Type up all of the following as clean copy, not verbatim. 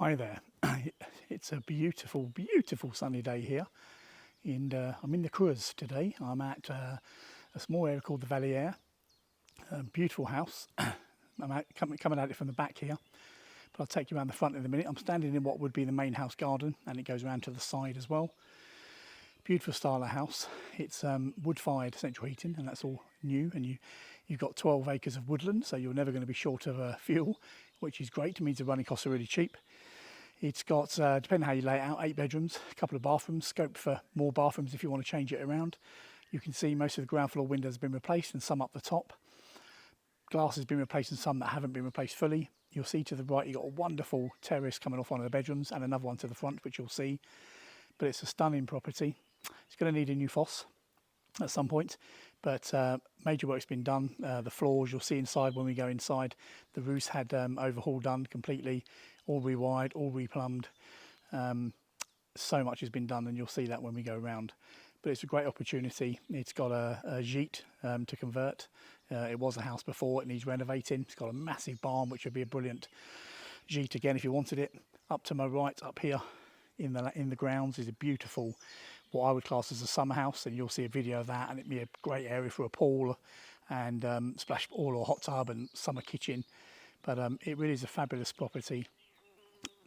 Hi there. It's a beautiful, beautiful sunny day here. And I'm in the Creuse today. I'm at a small area called the Valliere. A beautiful house. I'm coming at it from the back here, but I'll take you around the front in a minute. I'm standing in what would be the main house garden, and it goes around to the side as well. Beautiful style of house. It's wood-fired central heating, and that's all new. And you've got 12 acres of woodland, so you're never going to be short of fuel, which is great. It means the running costs are really cheap. It's got, depending on how you lay it out, 8 bedrooms, a couple of bathrooms, scope for more bathrooms if you want to change it around. You can see most of the ground floor windows have been replaced and some up the top. Glass has been replaced and some that haven't been replaced fully. You'll see to the right you've got a wonderful terrace coming off one of the bedrooms and another one to the front, which you'll see. But it's a stunning property. It's going to need a new fosse at some point, but major work's been done. The floors you'll see inside when we go inside. The roof's had overhaul done completely, all rewired, all replumbed. So much has been done, and you'll see that when we go around. But it's a great opportunity. It's got a gîte to convert. It was a house before, it needs renovating. It's got a massive barn, which would be a brilliant gîte again if you wanted it. Up to my right, up here in the grounds, is a beautiful, what I would class as a summer house, and you'll see a video of that, and it'd be a great area for a pool and splash pool or hot tub and summer kitchen. But it really is a fabulous property.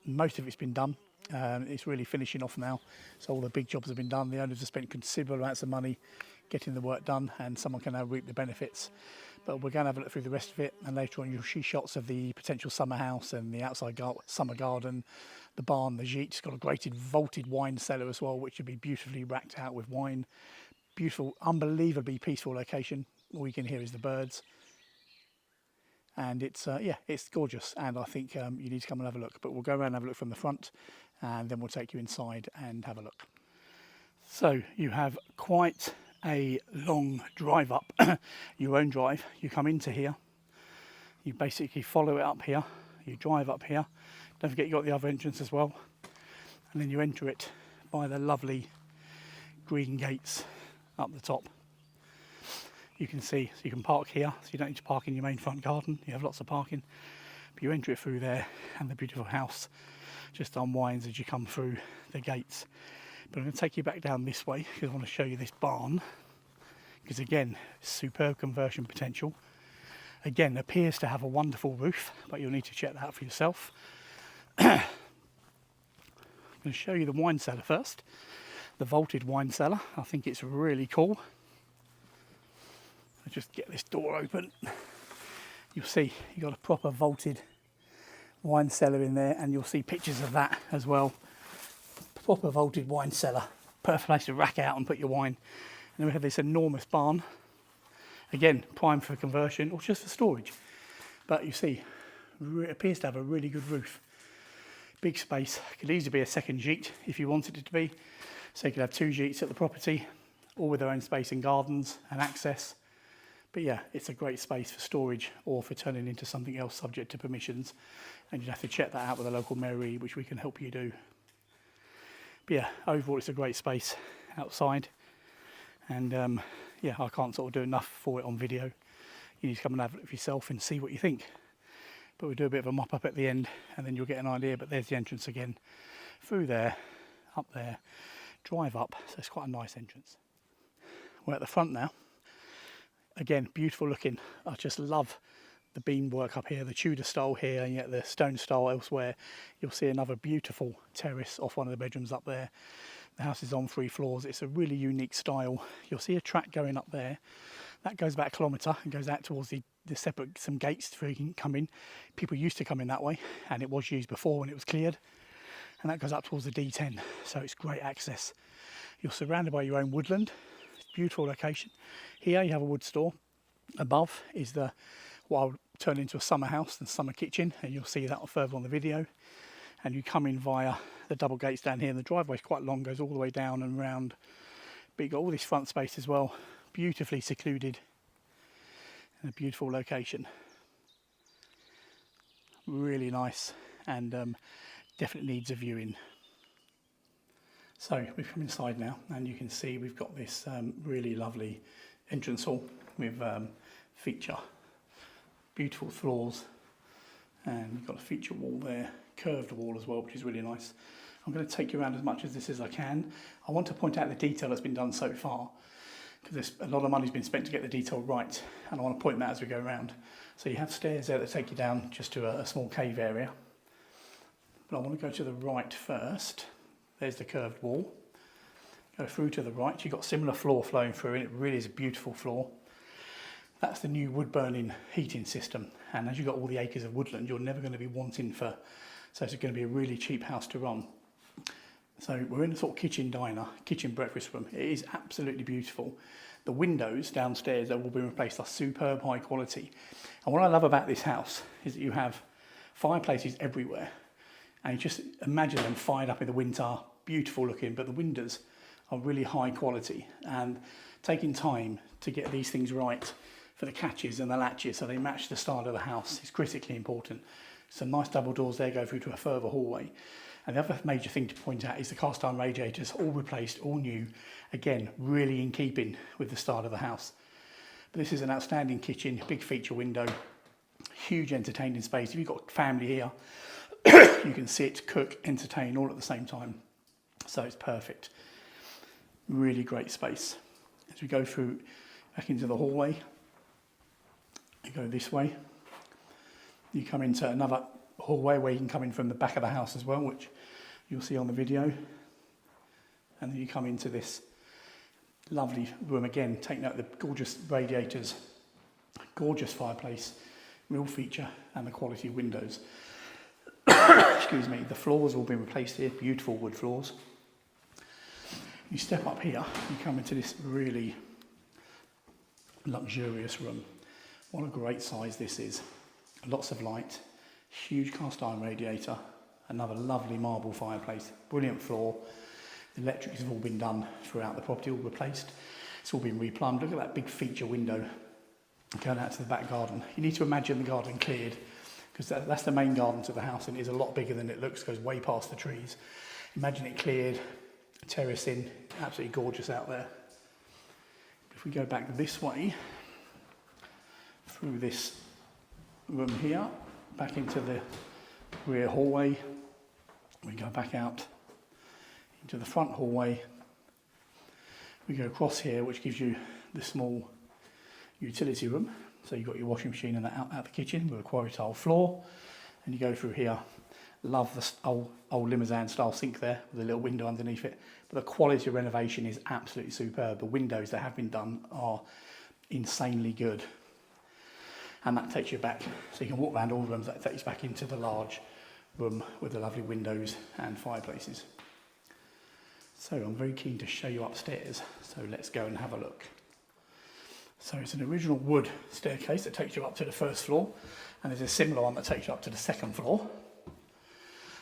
Most of it's been done. It's really finishing off now, so all the big jobs have been done. The owners have spent considerable amounts of money getting the work done, and someone can now reap the benefits. But we're going to have a look through the rest of it, and later on you'll see shots of the potential summer house and the outside summer garden, the barn, the gîte. It's got a grated vaulted wine cellar as well, which would be beautifully racked out with wine. Beautiful, unbelievably peaceful location. All you can hear is the birds. And it's yeah, it's gorgeous, and I think you need to come and have a look. But we'll go around and have a look from the front, and then we'll take you inside and have a look. So you have quite a long drive up, your own drive. You come into here, you basically follow it up here, you drive up here. Don't forget you've got the other entrance as well, and then you enter it by the lovely green gates up the top. You can see, so you can park here, so you don't need to park in your main front garden. You have lots of parking, but you enter it through there, and the beautiful house just unwinds as you come through the gates. But I'm going to take you back down this way because I want to show you this barn, because again, superb conversion potential. Again, appears to have a wonderful roof, but you'll need to check that out for yourself. I'm going to show you the wine cellar first, the vaulted wine cellar. I think it's really cool. I'll just get this door open. You'll see you've got a proper vaulted wine cellar in there, and you'll see pictures of that as well. Proper vaulted wine cellar, perfect place to rack out and put your wine. And then we have this enormous barn, again prime for conversion or just for storage. But you see, it appears to have a really good roof. Big space, could easily be a second gîte if you wanted it to be. So you could have 2 gîtes at the property, all with their own space and gardens and access. But yeah, it's a great space for storage or for turning into something else subject to permissions. And you'd have to check that out with a local mairie, which we can help you do. But yeah, overall it's a great space outside. And yeah, I can't sort of do enough for it on video. You need to come and have a look for yourself and see what you think. But we'll do a bit of a mop up at the end, and then you'll get an idea. But there's the entrance again. Through there, up there, drive up. So it's quite a nice entrance. We're at the front now. Again, beautiful looking. I just love the beamwork up here, the Tudor style here, and yet the stone style elsewhere. You'll see another beautiful terrace off one of the bedrooms up there. The house is on 3 floors. It's a really unique style. You'll see a track going up there. That goes about 1 kilometre and goes out towards the separate, some gates where you can come in. People used to come in that way, and it was used before when it was cleared. And that goes up towards the D10, so it's great access. You're surrounded by your own woodland. Beautiful location. Here you have a wood store. Above is what I would turn into a summer house and summer kitchen, and you'll see that further on the video. And you come in via the double gates down here, and the driveway is quite long, goes all the way down and round. But you've got all this front space as well, beautifully secluded, in a beautiful location. Really nice, and definitely needs a viewing. So we've come inside now, and you can see we've got this really lovely entrance hall with feature, beautiful floors, and you've got a feature wall there curved wall as well, which is really nice. I'm going to take you around as much of this as I can. I want to point out the detail that's been done so far, because a lot of money's been spent to get the detail right, and I want to point that as we go around. So you have stairs there that take you down just to a small cave area. But I want to go to the right first. There's the curved wall. Go through to the right. You've got similar floor flowing through, and it really is a beautiful floor. That's the new wood burning heating system. And as you've got all the acres of woodland, you're never going to be wanting for, so it's going to be a really cheap house to run. So we're in a sort of kitchen diner, kitchen breakfast room. It is absolutely beautiful. The windows downstairs that will be replaced are superb high quality. And what I love about this house is that you have fireplaces everywhere. And you just imagine them fired up in the winter, beautiful looking, but the windows are really high quality. And taking time to get these things right for the catches and the latches so they match the style of the house is critically important. Some nice double doors there go through to a further hallway. And the other major thing to point out is the cast iron radiators, all replaced, all new. Again, really in keeping with the style of the house. But this is an outstanding kitchen, big feature window, huge entertaining space. If you've got family here, you can sit, cook, entertain all at the same time. So it's perfect. Really great space. As we go through back into the hallway, you go this way. You come into another hallway where you can come in from the back of the house as well, which you'll see on the video. And then you come into this lovely room again, taking out the gorgeous radiators, gorgeous fireplace, real feature, and the quality of windows. Excuse me, the floors have all been replaced here, beautiful wood floors. You step up here, you come into this really luxurious room. What a great size this is. Lots of light, huge cast iron radiator, another lovely marble fireplace, brilliant floor. The electrics have all been done throughout the property, all replaced. It's all been replumbed. Look at that big feature window going out to the back garden. You need to imagine the garden cleared, because that's the main garden to the house, and it is a lot bigger than it looks, goes way past the trees. Imagine it cleared, terrace in, absolutely gorgeous out there. If we go back this way, through this room here, back into the rear hallway, we go back out into the front hallway. We go across here, which gives you the small utility room. So you've got your washing machine and that out the kitchen with a quarry tile floor. And you go through here. Love the old Limousin style sink there with a little window underneath it. But the quality of renovation is absolutely superb. The windows that have been done are insanely good. And that takes you back, so you can walk around all the rooms. That takes you back into the large room with the lovely windows and fireplaces. So I'm very keen to show you upstairs, so let's go and have a look. So it's an original wood staircase that takes you up to the first floor, and there's a similar one that takes you up to the second floor.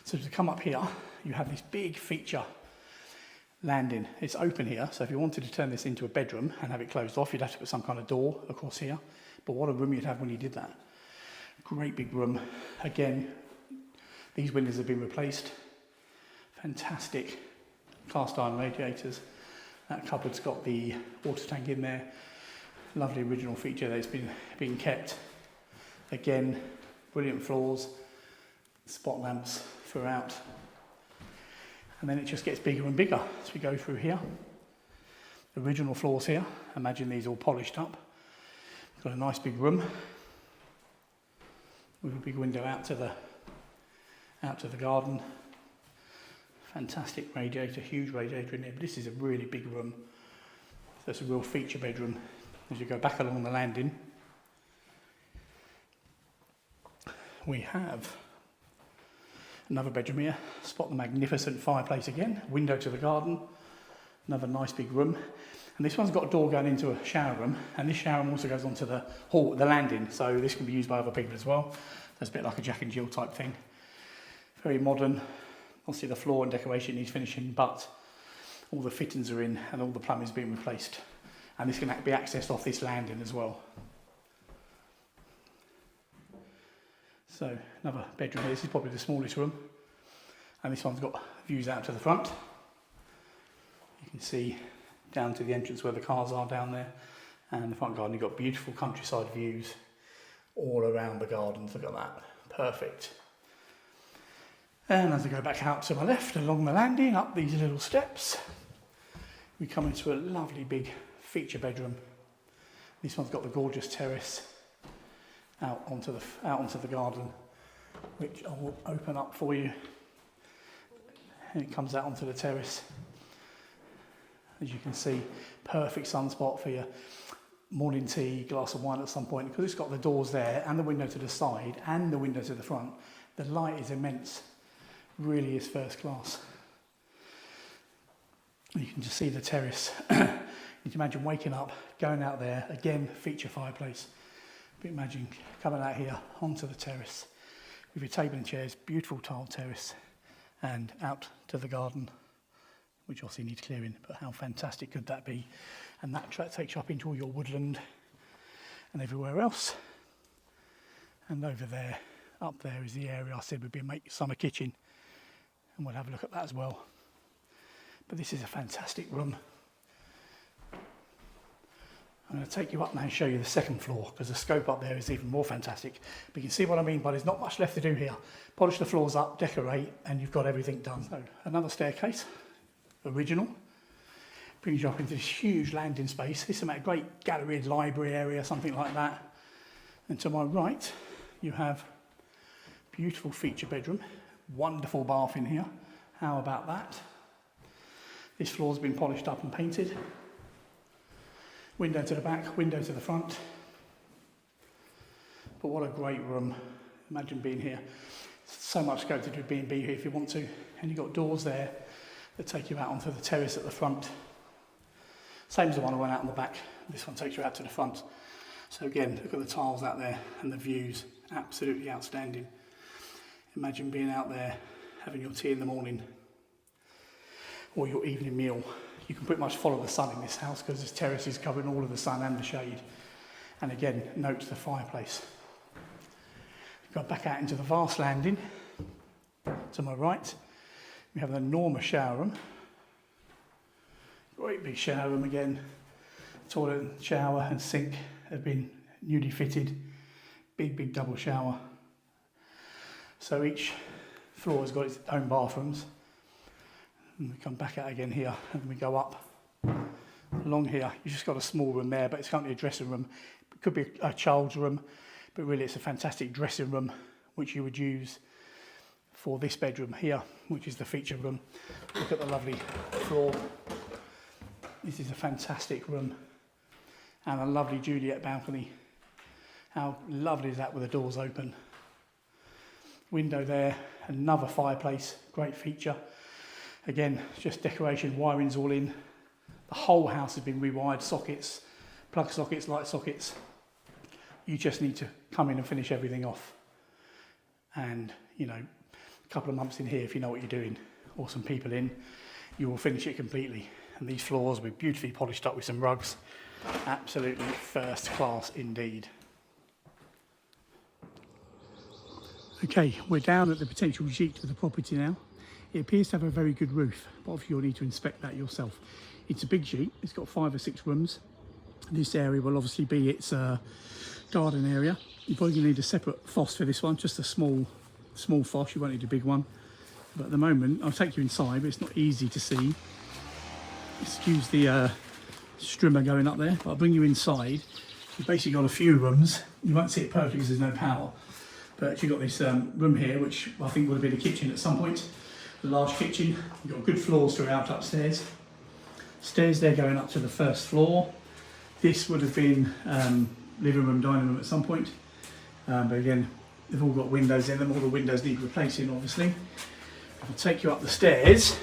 So to come up here, you have this big feature landing. It's open here, so if you wanted to turn this into a bedroom and have it closed off, you'd have to put some kind of door across here. But what a room you'd have when you did that. Great big room. Again, these windows have been replaced. Fantastic cast iron radiators. That cupboard's got the water tank in there. Lovely original feature that's been kept. Again, brilliant floors, spot lamps throughout. And then it just gets bigger and bigger as we go through here. Original floors here. Imagine these all polished up. Got a nice big room with a big window out to the garden. Fantastic radiator, huge radiator in here, but this is a really big room. So it's a real feature bedroom. As you go back along the landing, we have another bedroom here. Spot the magnificent fireplace again, window to the garden, another nice big room. And this one's got a door going into a shower room, and this shower room also goes onto the hall, the landing, so this can be used by other people as well. So it's a bit like a Jack and Jill type thing. Very modern. Obviously the floor and decoration needs finishing, but all the fittings are in and all the plumbing's been replaced. And this can be accessed off this landing as well. So another bedroom here. This is probably the smallest room, and this one's got views out to the front. You can see down to the entrance where the cars are down there, and the front garden. You've got beautiful countryside views all around the gardens. Look at that, perfect. And as I go back out to my left along the landing, up these little steps, we come into a lovely big feature bedroom. This one's got the gorgeous terrace out onto the garden, which I will open up for you. And it comes out onto the terrace. As you can see, perfect sunspot for your morning tea, glass of wine at some point, because it's got the doors there and the window to the side and the window to the front. The light is immense, really is first class. You can just see the terrace. You can imagine waking up, going out there, again, feature fireplace. But imagine coming out here onto the terrace with your table and chairs, beautiful tiled terrace, and out to the garden, which obviously needs clearing, but how fantastic could that be? And that takes you up into all your woodland and everywhere else. And over there, up there is the area I said would be a summer kitchen, and we'll have a look at that as well. But this is a fantastic room. I'm going to take you up now and show you the second floor, because the scope up there is even more fantastic. But you can see what I mean by there's not much left to do here. Polish the floors up, decorate, and you've got everything done. So another staircase, original, brings you up into this huge landing space. This is a great gallery, library area, something like that. And to my right, you have beautiful feature bedroom, wonderful bath in here. How about that? This floor's been polished up and painted. Window to the back, window to the front. But what a great room. Imagine being here. So much scope to do B&B here if you want to. And you've got doors there that take you out onto the terrace at the front. Same as the one I went out on the back. This one takes you out to the front. So again, look at the tiles out there and the views. Absolutely outstanding. Imagine being out there, having your tea in the morning or your evening meal. You can pretty much follow the sun in this house because this terrace is covering all of the sun and the shade. And again, note the fireplace. Go back out into the vast landing. To my right, we have an enormous shower room. Great big shower room again. Toilet, shower and sink have been newly fitted. Big double shower. So each floor has got its own bathrooms. And we come back out again here and we go up along here. You've just got a small room there, but it's currently a dressing room. It could be a child's room, but really it's a fantastic dressing room which you would use for this bedroom here, which is the feature room. Look at the lovely floor. This is a fantastic room and a lovely Juliet balcony. How lovely is that with the doors open? Window there, another fireplace, great feature. Again, just decoration, wiring's all in. The whole house has been rewired, sockets, plug sockets, light sockets. You just need to come in and finish everything off. And, you know, a couple of months in here, if you know what you're doing, or some people in, you will finish it completely. And these floors will be beautifully polished up with some rugs. Absolutely first class indeed. Okay, we're down at the potential gîte of the property now. It appears to have a very good roof, but obviously you'll need to inspect that yourself. It's a big gîte, it's got 5 or 6 rooms. This area will obviously be its garden area. You're probably going to need a separate fosse for this one, just a small fosse, you won't need a big one. But at the moment, I'll take you inside, but it's not easy to see. Excuse the strimmer going up there, but I'll bring you inside. You've basically got a few rooms. You won't see it perfectly because there's no power. But you've got this room here, which I think would have been a kitchen at some point. A large kitchen. You've got good floors throughout upstairs. Stairs there going up to the first floor. This would have been living room, dining room at some point. But again, they've all got windows in them. All the windows need replacing, obviously. I'll take you up the stairs.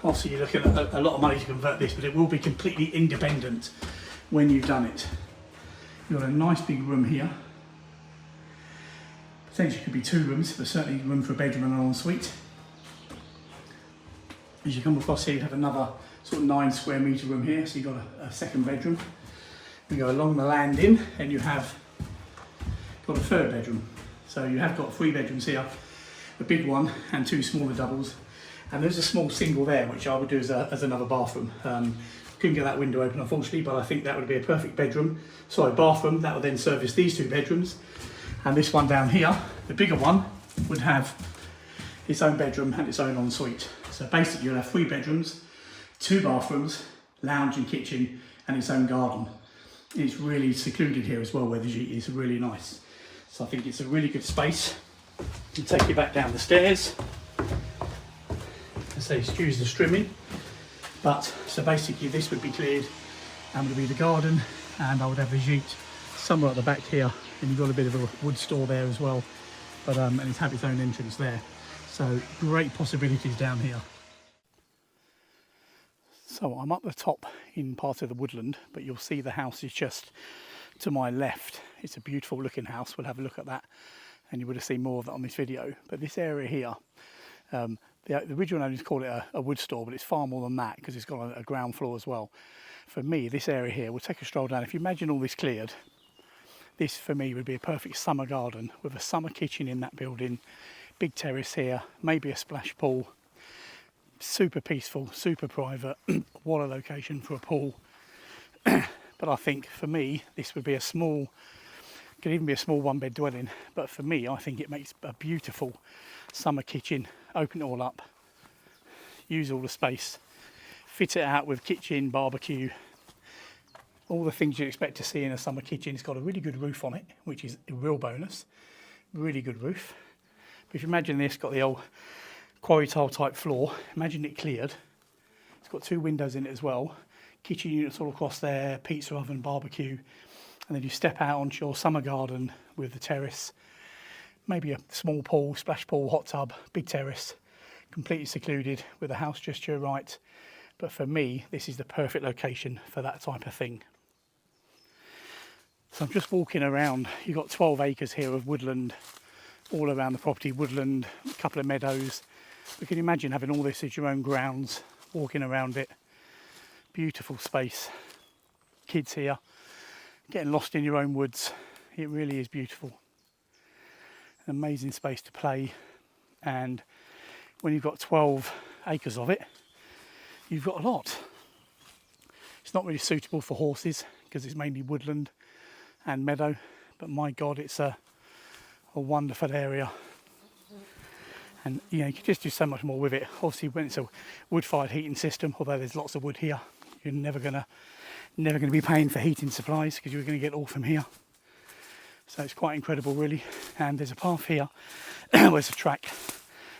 Obviously, you're looking at a lot of money to convert this, but it will be completely independent when you've done it. You've got a nice big room here. Potentially could be 2 rooms, but certainly room for a bedroom and an ensuite. As you come across here, you have another sort of 9 square metre room here, so you've got a second bedroom. You go along the landing and you have got a third bedroom. So you have got 3 bedrooms here, a big one and 2 smaller doubles. And there's a small single there, which I would do as another bathroom. Couldn't get that window open, unfortunately, but I think that would be a perfect bathroom. That would then service these 2 bedrooms. And this one down here, the bigger one, would have its own bedroom and its own ensuite. So basically you'll have 3 bedrooms, 2 bathrooms, lounge and kitchen, and its own garden. It's really secluded here as well, where the gîte is really nice. So I think it's a really good space. I'll take you back down the stairs. I say excuse the strimming, but so basically this would be cleared and would be the garden, and I would have the gîte somewhere at the back here, and you've got a bit of a wood store there as well, but and it's had its own entrance there. So great possibilities down here. So I'm up the top in part of the woodland, but you'll see the house is just to my left. It's a beautiful looking house. We'll have a look at that, and you would have seen more of that on this video. But this area here, the original owners called it a wood store, but it's far more than that because it's got a ground floor as well. For me, this area here, we'll take a stroll down. If you imagine all this cleared, this for me would be a perfect summer garden with a summer kitchen in that building, big terrace here, maybe a splash pool. Super peaceful, super private. What a location for a pool. But I think for me, this would be could even be a small 1-bed dwelling. But for me, I think it makes a beautiful summer kitchen. Open it all up, use all the space, fit it out with kitchen, barbecue, all the things you'd expect to see in a summer kitchen. It's got a really good roof on it, which is a real bonus. Really good roof. But if you imagine this, got the old quarry tile type floor. Imagine it cleared. It's got 2 windows in it as well. Kitchen units all across there, pizza oven, barbecue. And then you step out onto your summer garden with the terrace. Maybe a small pool, splash pool, hot tub, big terrace. Completely secluded with a house just to your right. But for me, this is the perfect location for that type of thing. So I'm just walking around. You've got 12 acres here of woodland all around the property. Woodland, a couple of meadows. You can imagine having all this as your own grounds, walking around it. Beautiful space. Kids here, getting lost in your own woods. It really is beautiful. An amazing space to play. And when you've got 12 acres of it, you've got a lot. It's not really suitable for horses because it's mainly woodland and meadow, but my God, it's a wonderful area. And you can just do so much more with it. Obviously, when it's a wood-fired heating system, although there's lots of wood here, you're never gonna be paying for heating supplies because you're going to get all from here. So it's quite incredible, really. And there's a path here. There's a track.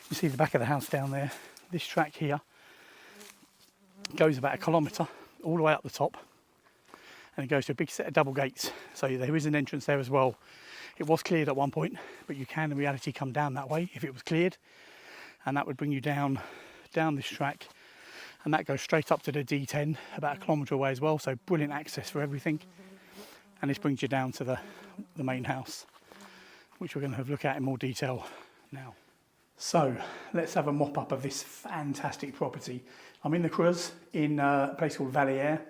You see the back of the house down there. This track here goes about 1 kilometre all the way up the top, and it goes to a big set of double gates. So there is an entrance there as well. It was cleared at one point, but you can in reality come down that way if it was cleared, and that would bring you down this track, and that goes straight up to the D10 about 1 kilometre away as well. So brilliant access for everything. And this brings you down to the main house, which we're going to have a look at in more detail now. So let's have a mop up of this fantastic property. I'm in the Creuse in a place called Vallière.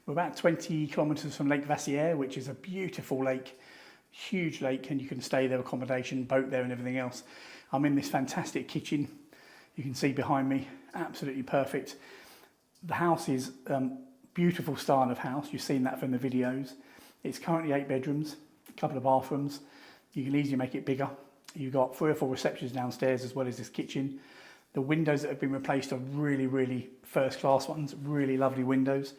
We're about 20 kilometres from Lake Vassière, which is a beautiful lake, huge lake, and you can stay there, accommodation, boat there and everything else. I'm in this fantastic kitchen. You can see behind me, absolutely perfect. The house is beautiful style of house. You've seen that from the videos. It's currently 8 bedrooms, a couple of bathrooms. You can easily make it bigger. You've got 3 or 4 receptions downstairs as well as this kitchen. The windows that have been replaced are really, really first class ones, really lovely windows.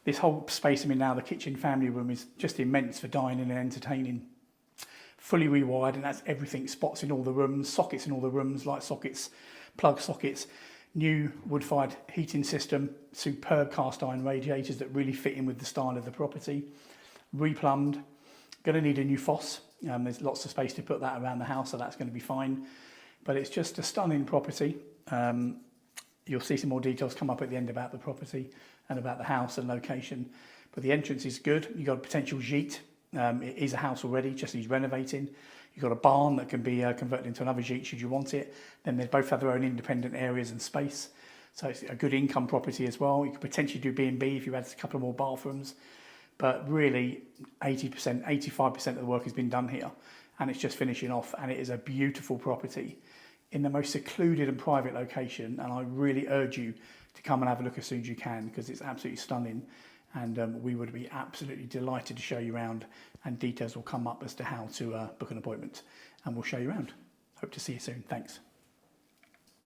This whole space I'm in now, the kitchen family room, is just immense for dining and entertaining. Fully rewired, and that's everything. Spots in all the rooms, sockets in all the rooms, light sockets, plug sockets, new wood-fired heating system, superb cast iron radiators that really fit in with the style of the property. Replumbed. Going to need a new fosse. There's lots of space to put that around the house, so that's going to be fine. But it's just a stunning property. You'll see some more details come up at the end about the property and about the house and location. But the entrance is good. You've got a potential gîte. It is a house already, just needs renovating. You've got a barn that can be converted into another gîte should you want it. Then they both have their own independent areas and space. So it's a good income property as well. You could potentially do B&B if you had a couple of more bathrooms. But really, 80%, 85% of the work has been done here, and it's just finishing off, and it is a beautiful property in the most secluded and private location, and I really urge you to come and have a look as soon as you can, because it's absolutely stunning, and we would be absolutely delighted to show you around, and details will come up as to how to book an appointment, and we'll show you around. Hope to see you soon. Thanks.